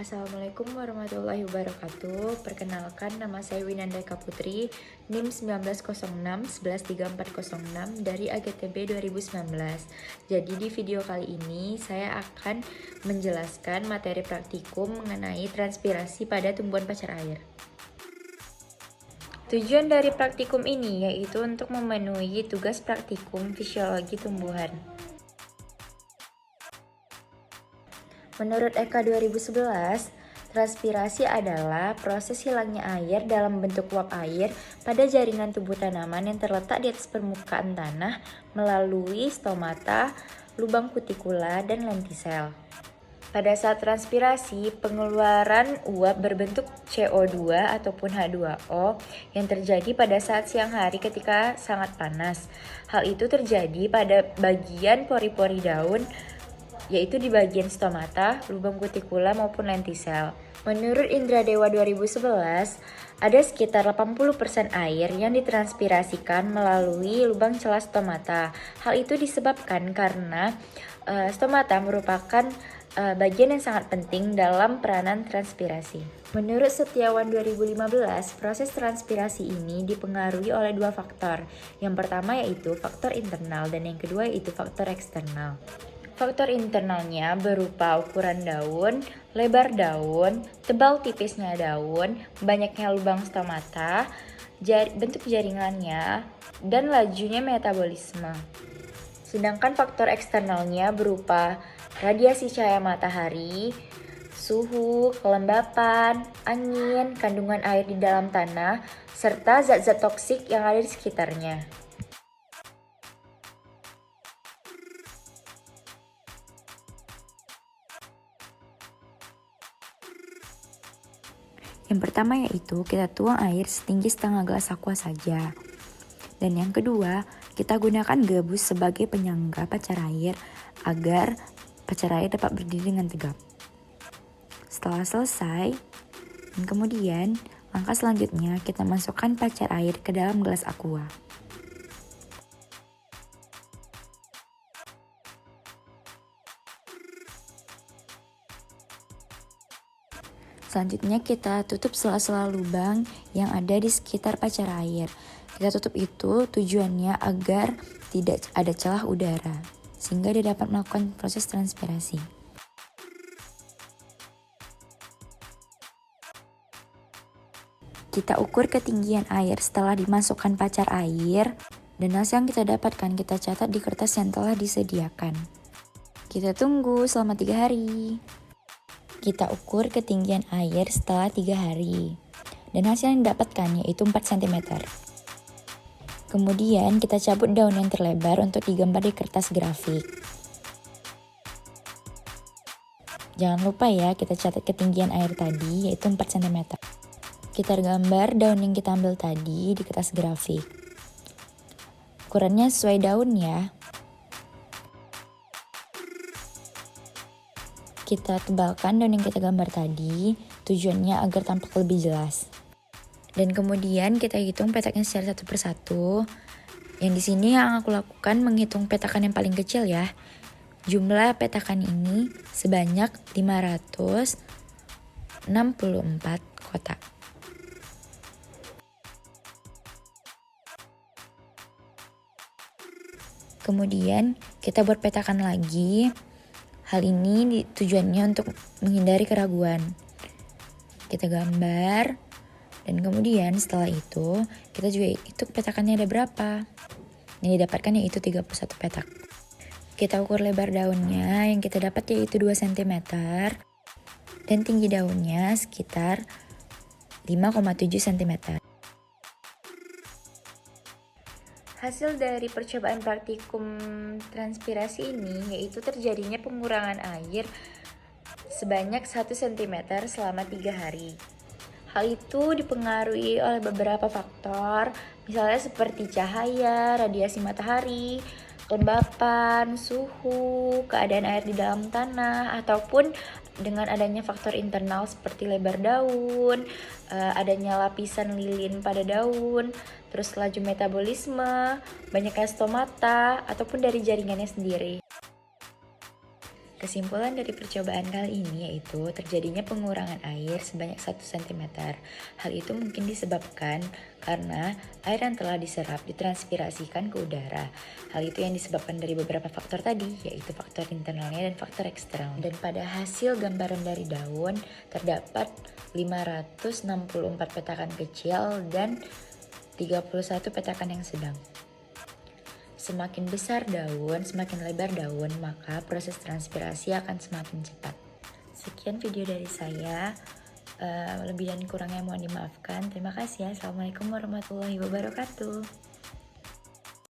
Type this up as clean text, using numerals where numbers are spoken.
Assalamualaikum warahmatullahi wabarakatuh. Perkenalkan, nama saya Winanda Eka Putri, NIM 1906-113406 dari AGTB 2019. Jadi di video kali ini saya akan menjelaskan materi praktikum mengenai transpirasi pada tumbuhan pacar air. Tujuan dari praktikum ini yaitu untuk memenuhi tugas praktikum fisiologi tumbuhan. Menurut EKA 2011, transpirasi adalah proses hilangnya air dalam bentuk uap air pada jaringan tubuh tanaman yang terletak di atas permukaan tanah melalui stomata, lubang kutikula, dan lentisel. Pada saat transpirasi, pengeluaran uap berbentuk CO2 ataupun H2O yang terjadi pada saat siang hari ketika sangat panas. Hal itu terjadi pada bagian pori-pori daun, yaitu di bagian stomata, lubang kutikula maupun lentisel. Menurut Indra Dewa 2011, ada sekitar 80% air yang ditranspirasikan melalui lubang celah stomata. Hal itu disebabkan karena stomata merupakan bagian yang sangat penting dalam peranan transpirasi. Menurut Setiawan 2015, proses transpirasi ini dipengaruhi oleh dua faktor. Yang pertama yaitu faktor internal dan yang kedua yaitu faktor eksternal. Faktor internalnya berupa ukuran daun, lebar daun, tebal tipisnya daun, banyaknya lubang stomata, bentuk jaringannya, dan lajunya metabolisme. Sedangkan faktor eksternalnya berupa radiasi cahaya matahari, suhu, kelembapan, angin, kandungan air di dalam tanah, serta zat-zat toksik yang ada di sekitarnya. Yang pertama yaitu kita tuang air setinggi setengah gelas aqua saja. Dan yang kedua, kita gunakan gabus sebagai penyangga pacar air agar pacar air dapat berdiri dengan tegap. Setelah selesai, dan kemudian langkah selanjutnya kita masukkan pacar air ke dalam gelas aqua. Selanjutnya kita tutup sela-sela lubang yang ada di sekitar pacar air. Kita tutup itu tujuannya agar tidak ada celah udara, sehingga dia dapat melakukan proses transpirasi. Kita ukur ketinggian air setelah dimasukkan pacar air, dan hasil yang kita dapatkan kita catat di kertas yang telah disediakan. Kita tunggu selama 3 hari. Kita ukur ketinggian air setelah 3 hari. Dan hasil yang didapatkan yaitu 4 cm. Kemudian kita cabut daun yang terlebar untuk digambar di kertas grafik. Jangan lupa ya, kita catat ketinggian air tadi yaitu 4 cm. Kita gambar daun yang kita ambil tadi di kertas grafik. Ukurannya sesuai daun ya. Kita tebalkan daun yang kita gambar tadi, tujuannya agar tampak lebih jelas. Dan kemudian kita hitung petaknya secara satu persatu. Yang di sini yang aku lakukan menghitung petakan yang paling kecil ya. Jumlah petakan ini sebanyak 564 kotak. Kemudian kita buat petakan lagi. Hal ini tujuannya untuk menghindari keraguan. Kita gambar, dan kemudian setelah itu kita juga hitung petakannya ada berapa. Yang didapatkan yaitu 31 petak. Kita ukur lebar daunnya yang kita dapat yaitu 2 cm. Dan tinggi daunnya sekitar 5,7 cm. Hasil dari percobaan praktikum transpirasi ini yaitu terjadinya pengurangan air sebanyak 1 cm selama 3 hari. Hal itu dipengaruhi oleh beberapa faktor, misalnya seperti cahaya, radiasi matahari, kelembapan, suhu, keadaan air di dalam tanah, ataupun dengan adanya faktor internal seperti lebar daun, adanya lapisan lilin pada daun, terus laju metabolisme, banyaknya stomata, ataupun dari jaringannya sendiri. Kesimpulan dari percobaan kali ini yaitu terjadinya pengurangan air sebanyak 1 cm. Hal itu mungkin disebabkan karena air yang telah diserap ditranspirasikan ke udara. Hal itu yang disebabkan dari beberapa faktor tadi, yaitu faktor internalnya dan faktor eksternal. Dan pada hasil gambaran dari daun terdapat 564 petakan kecil dan 31 petakan yang sedang. Semakin besar daun, semakin lebar daun, maka proses transpirasi akan semakin cepat. Sekian video dari saya. Lebih dan kurangnya mohon dimaafkan. Terima kasih ya. Assalamualaikum warahmatullahi wabarakatuh.